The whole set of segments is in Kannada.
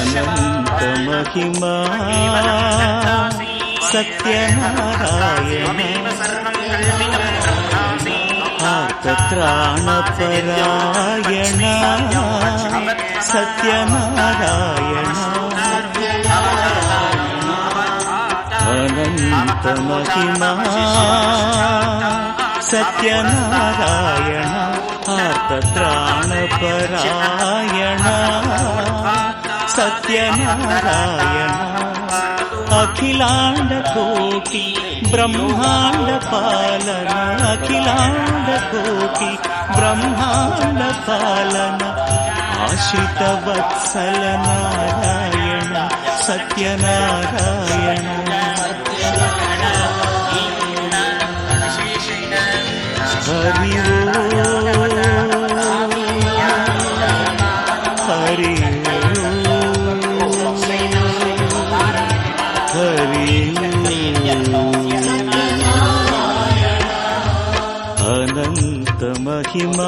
అనంత మహిమా సత్యనారాయణ ఆర్తత్రాణపరాయణ సత్యనారాయణ అనంత మహిమా సత్యనారాయణ ఆర్తత్రాణపరాయణ సత్యనారాయణ అఖిలాండ కోటి బ్రహ్మాండ పాలన అఖిలాండ కోటి బ్రహ్మాండ పాలన ఆశ్రిత వత్సల నారాయణ సత్యనారాయణ హరి హరి హరి అనంత మహిమా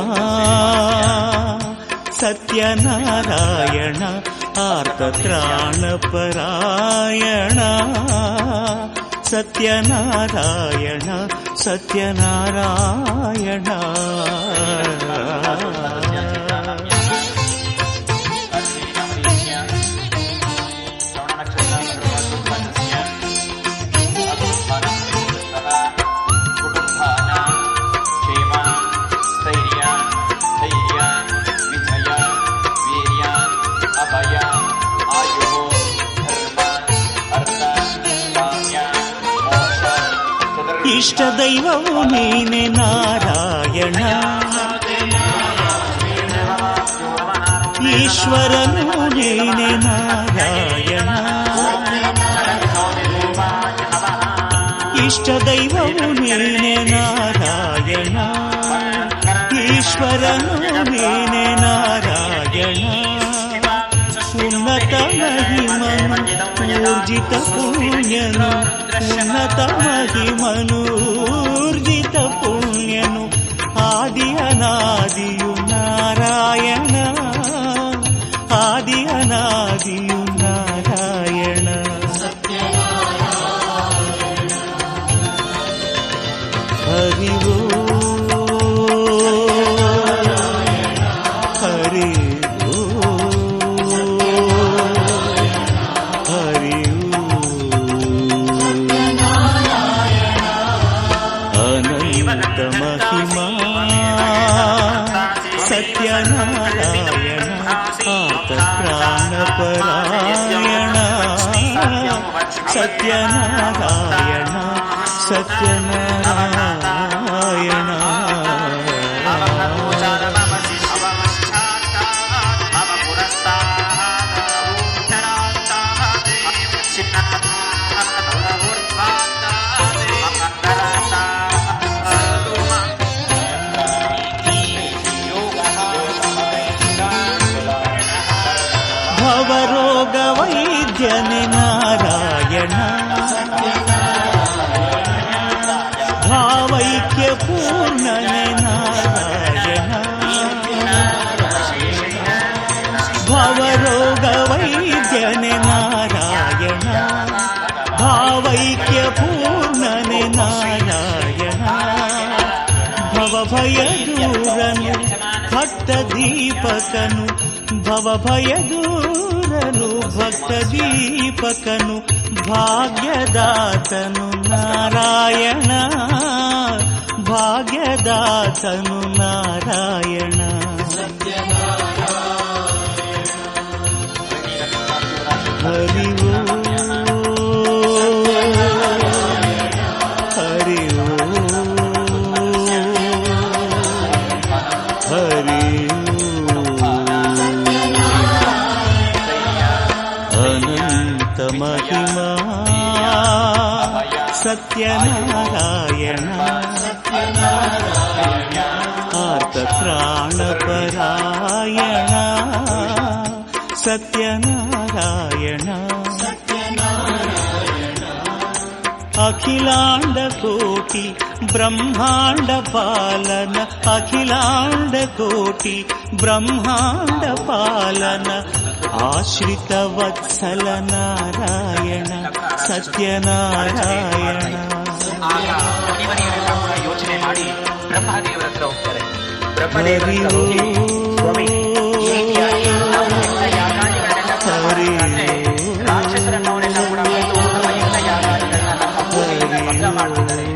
సత్యనారాయణ ఆర్తత్రాణపరాయణ సత్యనారాయణ సత్యనారాయణ ఇష్టదైవము నేనే నారాయణ ఈశ్వరను నేనే నారాయణ ఇష్టదైవము నేనే నారాయణ ఈశ్వరను నేనే నారాయణ ఉన్నత మహిమను ఊర్జిత పుణ్యను ఉన్నత మహిమను ఊర్జిత పుణ్యను ఆది అనాదియు నారాయణ ఆది అనాదియు నారాయణ హరి హరి అనంత మహిమా సత్యనారాయణ ఆర్తత్రాణపరాయణ సత్యనారాయణ సత్యనారాయణ భవరోగ వైద్యని నారాయణ భావైక్య పూర్ణని నారాయణ భవరోగ వైద్యని నారాయణ భావైక్య పూర్ణని నారాయణ భవభయదూరను భక్త దీపకను భవభయదూరను భక్త దీపకను భాగ్యదాతను నారాయణ భాగ్యదాతను నారాయణ హరి హరి హరి అనంత మహిమా సత్యనారాయణ ఆర్తత్రాణపరాయణ సత్యనారాయణ అఖిలాండ కోటి బ్రహ్మాండ పాలన అఖిలాండ కోటి బ్రహ్మాండ పాలన ಆಶ್ರಿತ ವತ್ಸಲ ನಾರಾಯಣ ಸತ್ಯನಾರಾಯಣ. ಆಗ ಮುನಿವರಿಯರೆಲ್ಲ ಕೂಡ ಯೋಚನೆ ಮಾಡಿ ಬ್ರಹ್ಮದೇವರ ಹತ್ರ ಹೋಗ್ತಾರೆ. ಬ್ರಹ್ಮದೇವರ ಹತ್ರ ಹೋಗಿ, ಸ್ವಾಮಿ, ಈ ರೀತಿಯಾಗಿ ನಾವು ಎಲ್ಲ ಯಾಗಾದಿಗಳನ್ನೆಲ್ಲ ಕೂಡ ಮಾಡ್ಬೇಕಾದ್ರೆ ರಾಕ್ಷಸರನ್ನವರೆಲ್ಲ ಕೂಡ ಬಂದು ನಮ್ಮ ಎಲ್ಲ ಯಾಗಾದಿಗಳನ್ನ ನಮ್ಮ ಪೂಜೆಯಿಂದ ಭಂಗ ಮಾಡ್ತಿದ್ದಾರೆ.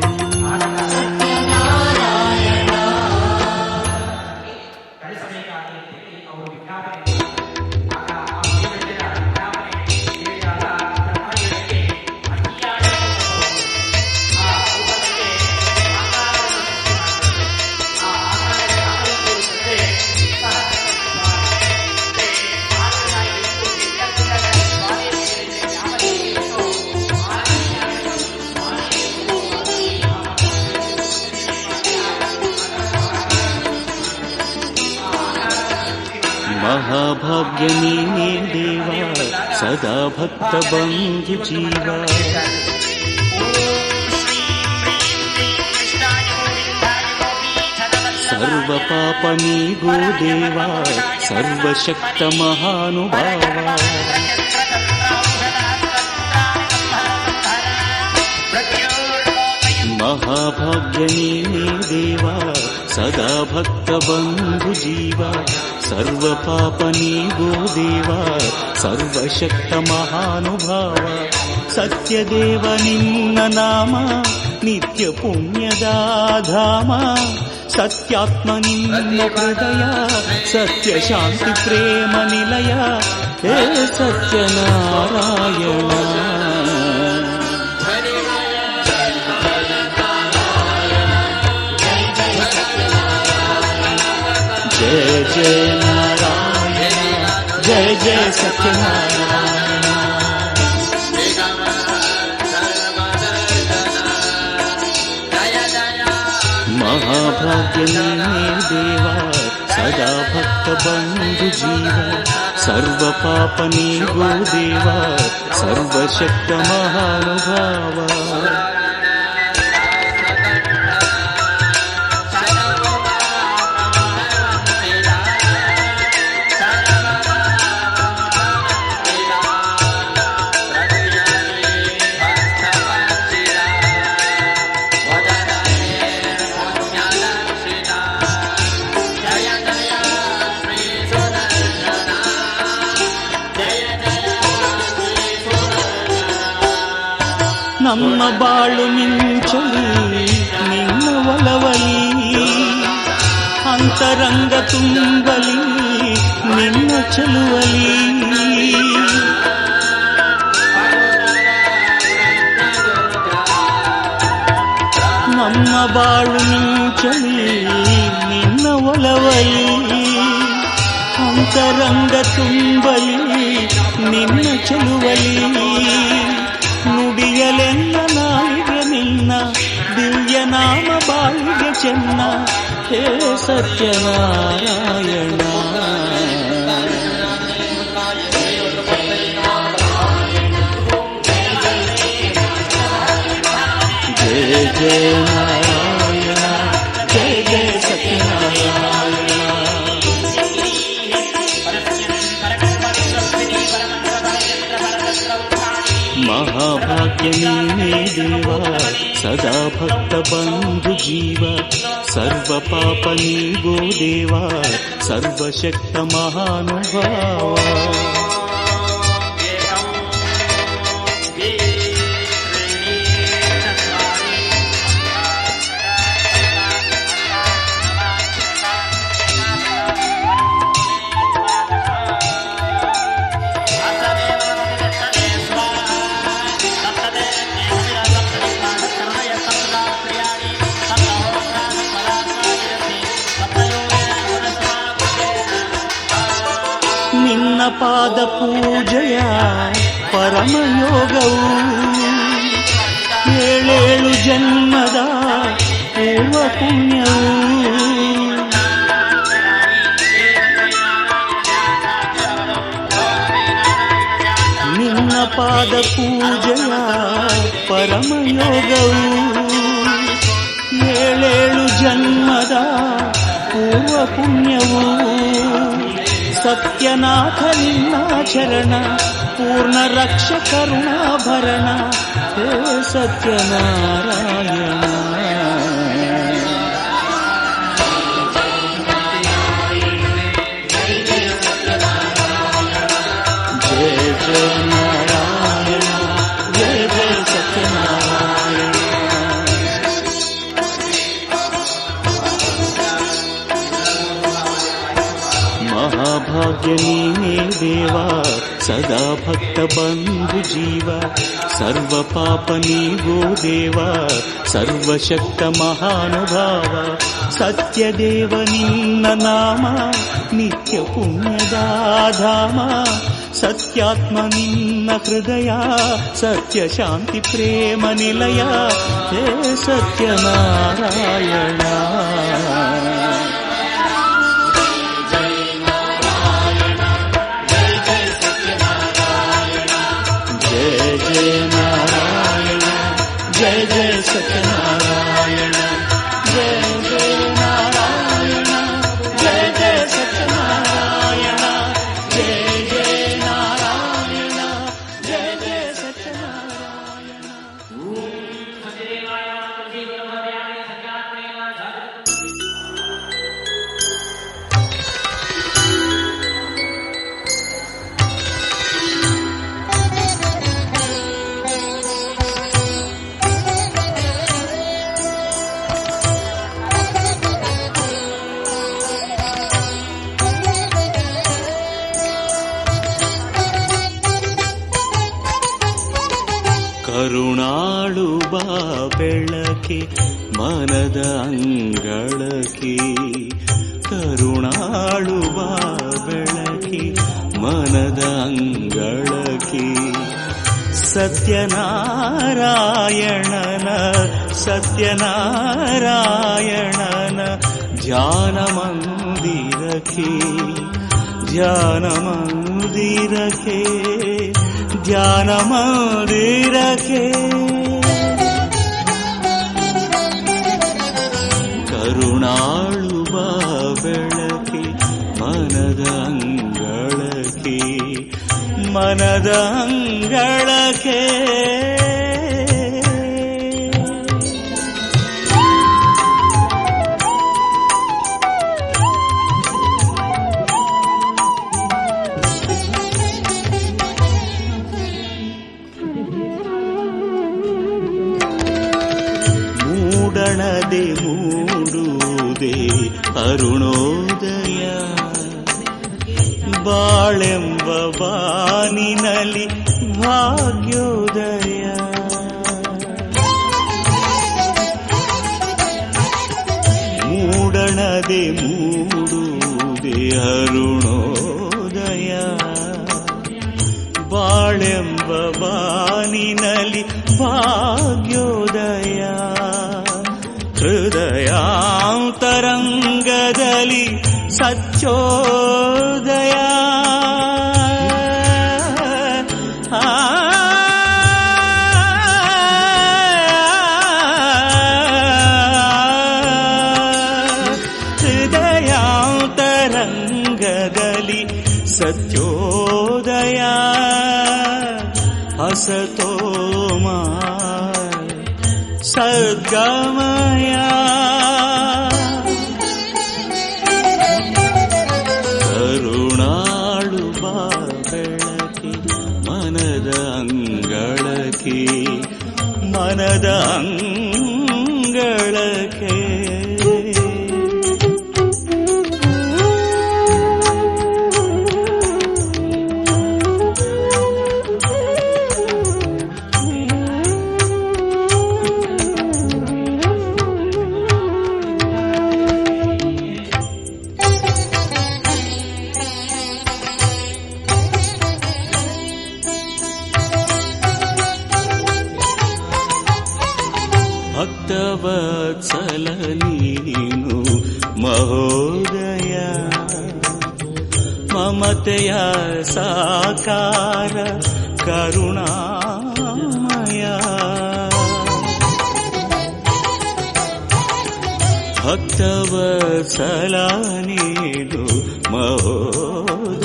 ಮಹಾಭಾಗ್ಯ ನೀನೇ ದೇವ ಸದಾ ಭಕ್ತ ಬಂಧು ಜೀವ. ಸರ್ವ ಪಾಪ ನೀಗೋ ದೇವ ಸರ್ವಶಕ್ತ ಮಹಾನುಭಾವ. ಮಹಾಭಾಗ್ಯ ನೀನೇ ದೇವ ಸದಾ ಭಕ್ತ ಬಂಧು ಜೀವ. ಸರ್ವ ಪಾಪ ನೀಗೋ ದೇವ ಸರ್ವಶಕ್ತ ಮಹಾನುಭಾವ. ಸತ್ಯದೇವ ನಿನ್ನ ನಾಮ ನಿತ್ಯ ಪುಣ್ಯದ ಧಾಮ. ಸತ್ಯಾತ್ಮ ನಿನ್ನ ಹೃದಯ ಸತ್ಯ ಶಾಂತಿ ಪ್ರೇಮ ನಿಲಯ. ಹೇ ಸತ್ಯನಾರಾಯಣ जय जय नारायण जय जय सत्यनारायण. महाभाग्य नीने देवा सदा भक्त बंधु जीवा. सर्व पाप नीगो देवा सर्वशक्त महानुभावा. ನಮ್ಮ ಬಾಳು ಮಿಂಚಲಿ ನಿನ್ನ ಒಲವಲಿ. ಅಂತರಂಗ ತುಂಬಲಿ ನಿನ್ನ ಚೆಲುವಲಿ. ನಮ್ಮ ಬಾಳು ಮಿಂಚಲಿ ನಿನ್ನ ಒಲವಲಿ. ಅಂತರಂಗ ತುಂಬಲಿ ನಿನ್ನ ಚೆಲುವಲಿ. ನುಡಿಯಲೆಲ್ಲ ನಾಲಿಗೆ ನಿನ್ನ ದಿವ್ಯ ನಾಮ ಬಾಳಿಗೆ ಚೆನ್ನ. ಹೇ ಸತ್ಯನಾರಾಯಣ ಜಯ ಜಯ ನಾರಾಯಣ ಜಯ ಜಯ ಸತ್ಯನಾರಾಯಣ. महाभाग्य नीने देवा सदा भक्त बंधु जीवा. सर्व पाप नीगो देवा सर्वशक्त महानुभावा. ನಿನ್ನ ಪಾದ ಪೂಜೆಯ ಪರಮಯೋಗವು. ಏಳೇಳು ಜನ್ಮದ ಪೂರ್ವ ಪುಣ್ಯವು. ನಿನ್ನ ಪಾದ ಪೂಜೆಯ ಪರಮಯೋಗವು. ಏಳೇಳು ಜನ್ಮದ ಪೂರ್ವ ಪುಣ್ಯವು. ಸತ್ಯನಾಥ ನಿನ್ನ ಚರಣ ಪೂರ್ಣ ರಕ್ಷ ಕರುಣಾಭರಣ ಹೇ ಸತ್ಯನಾರಾಯಣ. ಜಯ ಜಯ ನಾರಾಯಣ, ಜಯ ಜಯ ಸತ್ಯನಾರಾಯಣ. ಮಹಾಭಾಗ್ಯ ನೀನೇ ದೇವ, ಸದಾ ಭಕ್ತ ಬಂಧು ಜೀವ, ಸರ್ವ ಪಾಪ ನೀಗೋ ದೇವ, ಸರ್ವಶಕ್ತ ಮಹಾನುಭಾವ. ಸತ್ಯದೇವ ನಿನ್ನ ನಾಮ ನಿತ್ಯ ಪುಣ್ಯದಾಧಾಮ, ಸತ್ಯಾತ್ಮ ನಿನ್ನ ಹೃದಯ, ಸತ್ಯ ಶಾಂತಿ ಪ್ರೇಮ ನಿಲಯ, ಹೇ ಸತ್ಯನಾರಾಯಣ. जय जय नारायण, जय जय सत्यनारायण, जय जय नारायण, जय जय सत्यनारायण, जय जय नारायण, जय जय सत्यनारायण. ಕರುಣಾಳು ಬಾ ಬೆಳಕೆ ಮನದ ಅಂಗಳಕ್ಕೆ, ಕರುಣಾಳು ಬಾ ಬೆಳಕೆ ಮನದ ಅಂಗಳಕ್ಕೆ, ಸತ್ಯನಾರಾಯಣನ ಸತ್ಯನಾರಾಯಣನ ಧ್ಯಾನ ಮಂದಿರಕ್ಕೆ, ಧ್ಯಾನ ಮಂದಿರಕ್ಕೆ, ಧ್ಯಾನ ಮಂದಿರಕ್ಕೆ. ಕರುಣಾಳು ಬಾ ಬೆಳಕೆ ಮನದ ಅಂಗಳಕ್ಕೆ, ಮನದ ಅಂಗಳಕ್ಕೆ. ಮೂಡಣದೆ ಮೂಡುವುದೇ ಅರುಣೋದಯ, ಬಾಳೆಂಬ ಬಾನಿನಲ್ಲಿ ಭಾಗ್ಯೋದಯ. ಮೂಡಣದೆ ಮೂಡುವುದೇ ಅರುಣೋದಯ, ಬಾಳೆಂಬ ಬಾನಿನಲ್ಲಿ ಭಾಗ್ಯೋದಯ. ಹೃದಯಾಂತರಂಗದಲ್ಲಿ ಸಚ್ಚೋದಯ, ಹೃದಯಾಂತರಂಗದಲ್ಲಿ ಸತ್ಯೋದಯ. ಹಸತೋಮ ಸದ್ಗಮಯ, ಕರುಣಾಳು ಬಾ ಬೆಳಕೆ ಮನದ ಅಂಗಳಕ್ಕೆ, ಮನದ ಅಂಗಳಕ್ಕೆ. ಭಕ್ತವತ್ಸಲ ನೀನು ಮಹೋದಯ, ಮಮತೆಯ ಸಾಕಾರ ಕರುಣಾಮಯ. ಭಕ್ತವತ್ಸಲ ನೀನು ಮಹೋದಯ,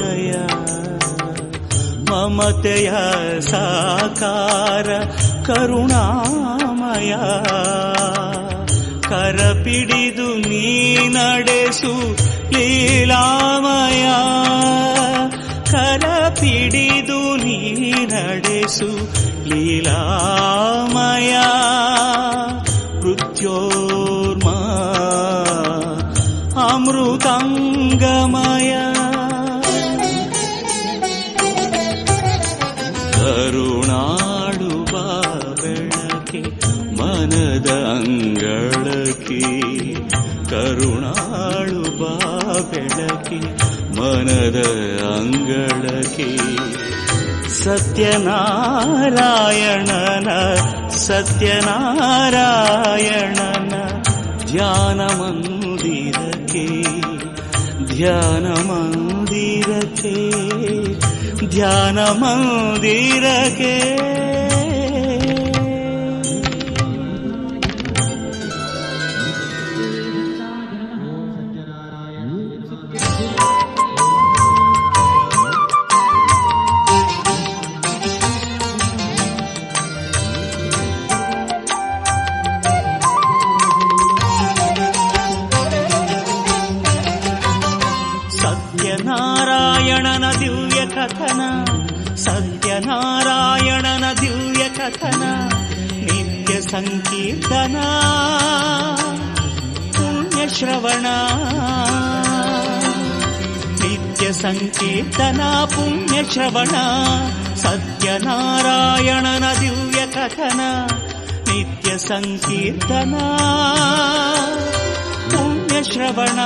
ಮಮತೆಯ ಸಾಕಾರ ಕರುಣಾಮಯ ಕರಪಿಡಿದು ನೀ ನಡೆಸು ಲೀಲಾಮಯ ಕರಪಿಡಿದು ನೀ ನಡೆಸು ಲೀಲಾಮಯ ಮೃತ್ಯೋರ್ಮಾ ಅಮೃತಾಂಗಮಯ ಕರುಣಾಡುವ ಬೆಳಕೆ ಮನದ ಅಂಗಳಕ್ಕೆ ಕರುಣಾಳುವ ಬೆಳಕೆ ಮನದ ಅಂಗಳಕ್ಕೆ ಸತ್ಯನಾರಾಯಣನ ಧ್ಯಾನ ಮಂದಿರಕ್ಕೆ ಧ್ಯಾನ ಮಂದಿರಕ್ಕೆ ಸತ್ಯನಾರಾಯಣನ ದಿವ್ಯ ಕಥನ ನಿತ್ಯ ಸಂಕೀರ್ತನ ಪುಣ್ಯ ಶ್ರವಣ ನಿತ್ಯ ಸಂಕೀರ್ತನ ಪುಣ್ಯ ಶ್ರವಣ ಸತ್ಯನಾರಾಯಣನ ದಿವ್ಯ ಕಥನ ನಿತ್ಯ ಸಂಕೀರ್ತನ ಪುಣ್ಯ ಶ್ರವಣ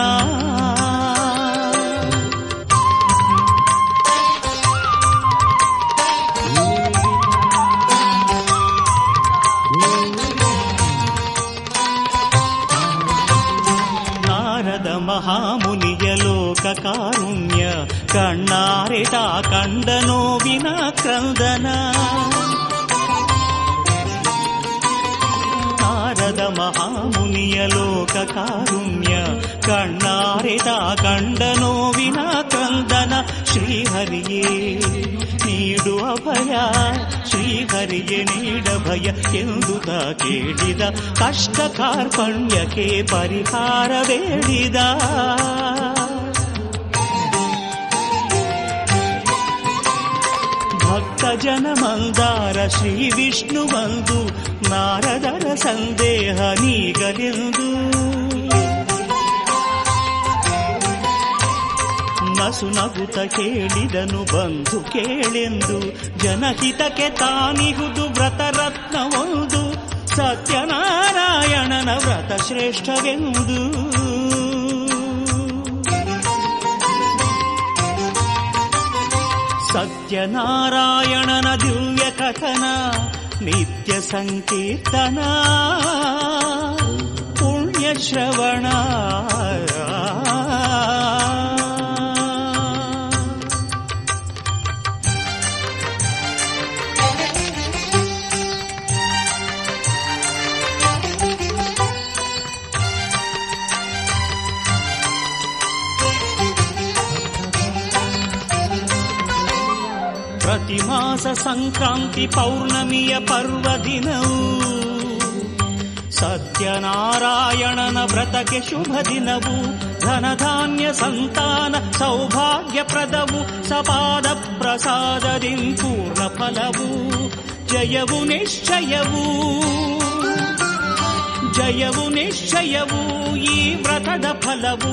ಮಹಾಮುನಿಯ ಲೋಕ ಕಾರುಣ್ಯ ಕಣ್ಣಾರೆಟ ಕಂಡ ನೋವಿನ ಕ್ರಂದನ ನಾರದ ಮಹಾಮುನಿಯ ಲೋಕ ಕಾರುಣ್ಯ ಕಣ್ಣಾರೆಟ ಕಂಡ ನೋವಿನ ಕ್ರಂದನ ಶ್ರೀಹರಿಯೇ ನೀಡು ಅಭಯ ಶ್ರೀಹರಿಗೆ ನೀಡ ಭಯ ಎಂದುದ ಕೇಳಿದ ಕಷ್ಟ ಕಾರ್ಪಣ್ಯಕ್ಕೆ ಪರಿಹಾರ ಬೇಡಿದ ಭಕ್ತ ಜನ ಮಂದಾರ ಶ್ರೀ ವಿಷ್ಣು ಬಂದು ನಾರದರ ಸಂದೇಹ ನೀಗಲೆಂದು ನಸು ನಗುತ ಕೇಳಿದನು ಬಂಧು ಕೇಳೆಂದು ಜನಹಿತಕ್ಕೆ ತಾನಿಗುದು ವ್ರತರತ್ನ ಒಂದು ಸತ್ಯನಾರಾಯಣನ ವ್ರತ ಶ್ರೇಷ್ಠವೆಂದು ಸತ್ಯನಾರಾಯಣನ ದಿವ್ಯ ಕಥನ ನಿತ್ಯ ಸಂಕೀರ್ತನ ಪುಣ್ಯ ಶ್ರವಣ ಪ್ರತಿ ಮಾಸ ಸಂಕ್ರಾಂತಿ ಪೌರ್ಣಮಿಯ ಪರ್ವದಿನವು ಸತ್ಯನಾರಾಯಣನ ವ್ರತಕ್ಕೆ ಶುಭ ದಿನವು ಧನಧಾನ್ಯ ಸಂತಾನ ಸೌಭಾಗ್ಯಪ್ರದವು ಸಪಾದ ಪ್ರಸಾದದಿ ಪೂರ್ಣ ಫಲವು ಜಯವು ನಿಶ್ಚಯವು ಈ ವ್ರತದ ಫಲವು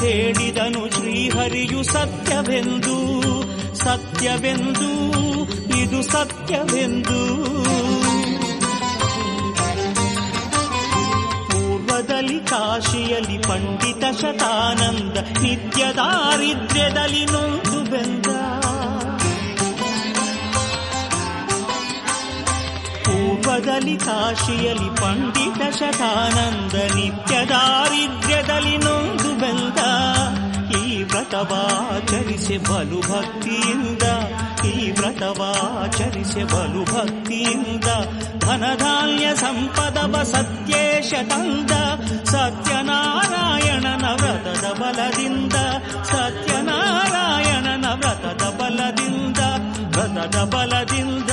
ಹೇಳಿದನು ಶ್ರೀಹರಿಯು ಸತ್ಯವೆಂದು ಇದು ಸತ್ಯವೆಂದು ಪೂರ್ವದಲ್ಲಿ ಕಾಶಿಯಲ್ಲಿ ಪಂಡಿತ ಶತಾನಂದ ನಿತ್ಯ ದಾರಿದ್ರ್ಯದಲ್ಲಿ ನೊಂದು ಬೆಂದ ಪೂರ್ವದಲ್ಲಿ ಕಾಶಿಯಲ್ಲಿ ಪಂಡಿತ ಶತಾನಂದ ನಿತ್ಯ ದಾರಿದ್ರ್ಯದಲ್ಲಿ ನೊಂದು ಬೆಂದ ಈ ವ್ರತವಾಚರಿಸೆ ಬಲು ಭಕ್ತಿಯಿಂದ ಧನಧಾನ್ಯ ಸಂಪದವ ಸತ್ಯೇಶ ತಂದ ಸತ್ಯನಾರಾಯಣನ ವ್ರತದ ಬಲದಿಂದ ವ್ರತದ ಬಲದಿಂದ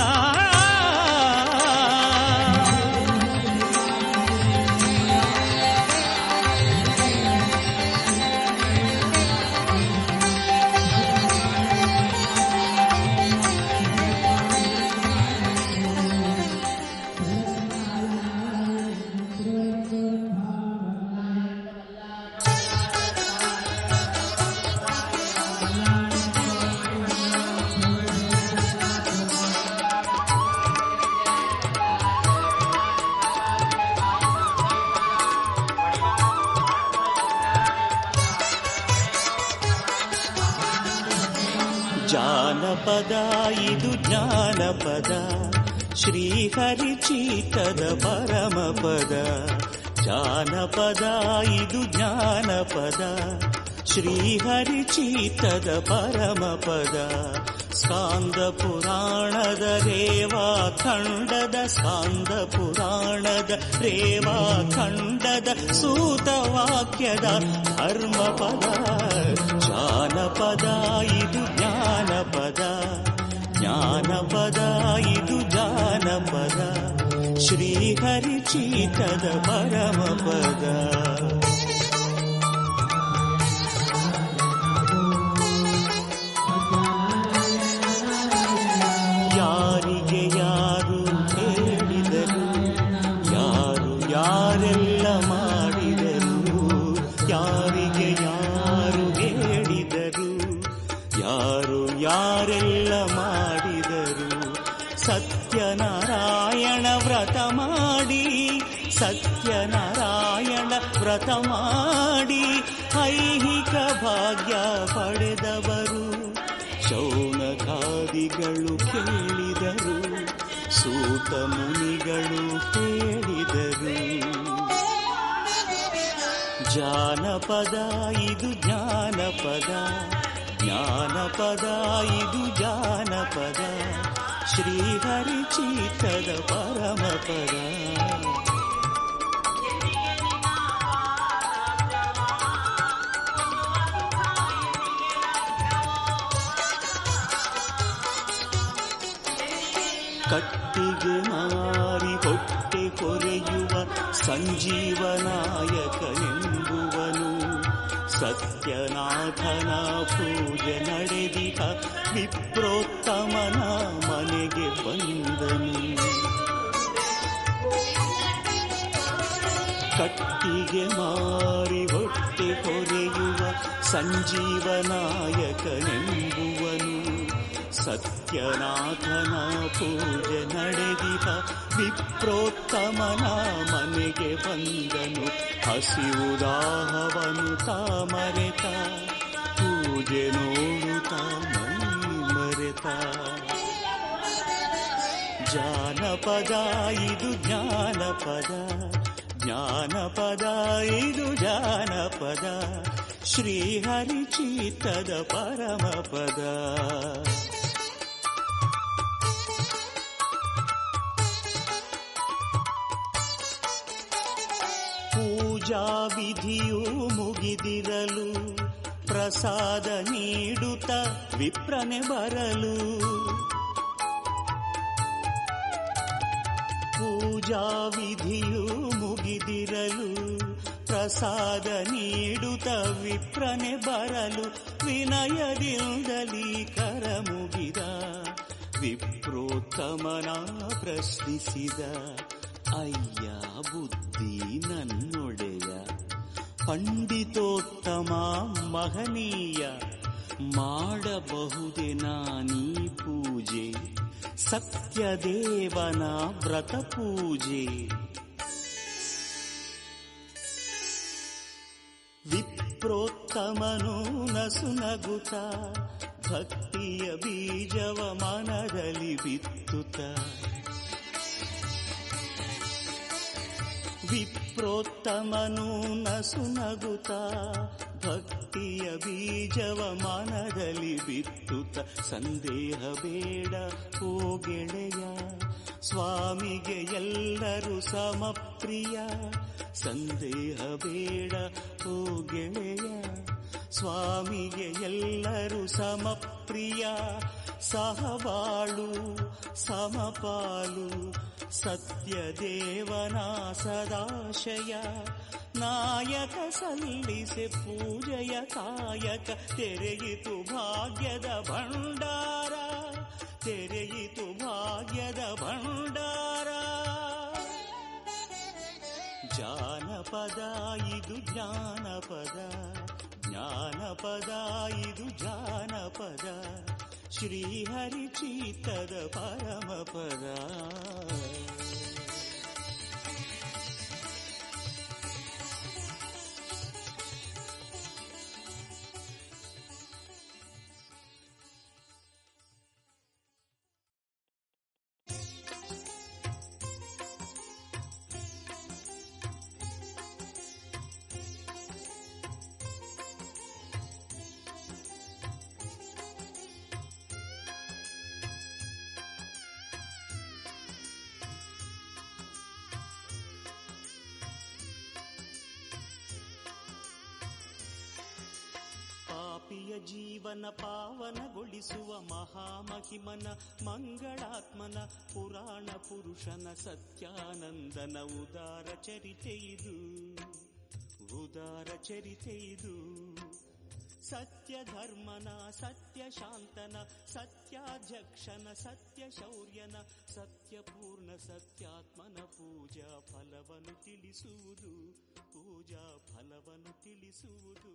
ಜಾನಪದ ಇದು ಜ್ಞಾನಪದ ಶ್ರೀಹರಿ ಚೀತದ ಪರಮಪದ. ಜಾನಪದ ಇದು ಜ್ಞಾನಪದ ಶ್ರೀಹರಿ ಚೀತದ ಪರಮಪದ. ಸ್ಕಾಂದ ಪುರಾಣದ ರೇವಾ ಖಂಡದ ಸ್ಕಾಂದ ಪುರಾಣದ ರೇವಾ ಖಂಡದ ಸೂತವಾಕ್ಯದ ಧರ್ಮಪದ. ಜಾನಪದ ಇದು ಜ್ಞಾನಪದ ಜ್ಞಾನಪದ ಇದು ಜಾನಪದ ಶ್ರೀಹರಿ ಚೀತದ ಪರಮಪದ. ಯಾರಿಗೆ ಯಾರು ಹೇಳಿದರು, ಯಾರು ಯಾರೆಲ್ಲ ಮಾಡಿದರು, ಯಾರಿಗೆ ಯಾರು ಹೇಳಿದರು, ಯಾರು ಯಾರೆಲ್ಲ ಮಾಡಿದರು. ಸತ್ಯನಾರಾಯಣ ವ್ರತ ಮಾಡಿ, ಸತ್ಯನಾರಾಯಣ ವ್ರತ ಮಾಡಿ ಐಹಿಕ ಭಾಗ್ಯ ಪಡೆದವರು. ಶೌನಕಾದಿಗಳು ಕೇಳಿದರು, ಸೂತ ಮುನಿಗಳು ಹೇಳಿದರು. ಜಾನಪದ ಇದು ಜ್ಞಾನಪದ ಜ್ಞಾನಪದ ಇದು ಜಾನಪದ ಶ್ರೀಹರಿ ಚೀತದ ಪರಮಪದ. ಕಟ್ಟಿಗೆ ಮಾರಿ ಹೊಟ್ಟೆ ಕೊರೆಯುವ ಸಂಜೀವನಾಯಕನೆಂಬುವನು. ಸತ್ಯನಾಥನ ಪೂಜೆ ನಡೆದಿಹ ವಿಪ್ರೋತ್ತಮನ ಮನೆಗೆ ಬಂದನು. ಕಟ್ಟಿಗೆ ಮಾರಿ ಹೊಟ್ಟೆ ಕೊರೆಯುವ ಸಂಜೀವನಾಯಕನೆಂಬುವನು. ಸತ್ಯನಾಥನ ಪೂಜೆ ನಡೆದಿಹ ವಿಪ್ರೋತ್ತಮನ ಮನೆಗೆ ಬಂದನು. ಹಸಿವುದಾಹವನು ತಾಮರೆತ, ಪೂಜೆ ನೋಡುತ್ತಾ ಮೈ ಮರೆತ. ಜಾನಪದ ಇದು ಜ್ಞಾನಪದ ಜ್ಞಾನಪದ ಇದು ಜಾನಪದ ಶ್ರೀಹರಿ ಚೀತದ ಪರಮಪದ. ಪೂಜಾ ವಿಧಿಯು ಮುಗಿದಿರಲು ಪ್ರಸಾದ ನೀಡುತ್ತ ವಿಪ್ರನೆ ಬರಲು. ಪೂಜಾ ವಿಧಿಯು ಮುಗಿದಿರಲು ಪ್ರಸಾದ ನೀಡುತ್ತ ವಿಪ್ರನೆ ಬರಲು. ವಿನಯದಿಂದಲೀ ಕರ ಮುಗಿದ ವಿಪ್ರೋತ್ತಮನ ಪ್ರಶ್ನಿಸಿದ. ಅಯ್ಯ ಬುದ್ಧಿ ನನ್ನೊಡೆಯ, ಪಂಡಿತೋತ್ತಮ ಮಹನೀಯ, ಮಾಡಬಹುದೇ ನಾನೀ ಪೂಜೆ, ಸತ್ಯದೇವನ ವ್ರತ ಪೂಜೆ. ವಿಪ್ರೋತ್ತಮನು ನಸುನಗುತ್ತ ಭಕ್ತಿಯ ಬೀಜವ ಮನದಲ್ಲಿ ಬಿತ್ತುತ್ತ. ವಿಪ್ರೋತ್ತಮನು ನಸುನಗುತ್ತ ಭಕ್ತಿಯ ಬೀಜವ ಮನದಲ್ಲಿ ಬಿತ್ತುತ್ತ. ಸಂದೇಹ ಬೇಡ ಓ ಗೆಳೆಯ, ಸ್ವಾಮಿಗೆ ಎಲ್ಲರೂ ಸಮಪ್ರಿಯ. ಸಂದೇಹ ಬೇಡ ಓ ಗೆಳೆಯ, ಸ್ವಾಮಿಗೆ ಎಲ್ಲರೂ ಸಮಪ್ರಿಯ, ಸಹಬಾಳು ಸಮಪಾಲು, ಸತ್ಯದೇವನ ಸದಾಶಯ. ನಾಯಕ ಸಲ್ಲಿಸೆ ಪೂಜೆಯ ಕಾಯಕ, ತೆರೆಯಿತು ಭಾಗ್ಯದ ಭಂಡಾರ, ತೆರೆಯಿತು ಭಾಗ್ಯದ ಭಂಡಾರ. ಜಾನಪದ ಇದು ಜ್ಞಾನಪದ, ಜ್ಞಾನಪದ ಇದು ಜಾನಪದ, ಶ್ರೀಹರಿ ಚೀತದ ಪರಮಪದ. ಪಾಪಿಯ ಜೀವನ ಪಾವನಗೊಳಿಸುವ ಮಹಾಮಹಿಮನ ಮಂಗಳಾತ್ಮನ ಪುರಾಣ ಪುರುಷನ ಸತ್ಯಾನಂದನ ಉದಾರ ಚರಿತೆಯಿದು, ಉದಾರ ಚರಿತೆಯಿದು. ಸತ್ಯ ಧರ್ಮನ, ಸತ್ಯ ಶಾಂತನ, ಸತ್ಯಾಧ್ಯಕ್ಷನ, ಸತ್ಯ ಶೌರ್ಯನ, ಸತ್ಯಪೂರ್ಣ ಸತ್ಯಾತ್ಮನ ಪೂಜಾ ಫಲವನ್ನು ತಿಳಿಸುವುದು, ಪೂಜಾ ಫಲವನ್ನು ತಿಳಿಸುವುದು.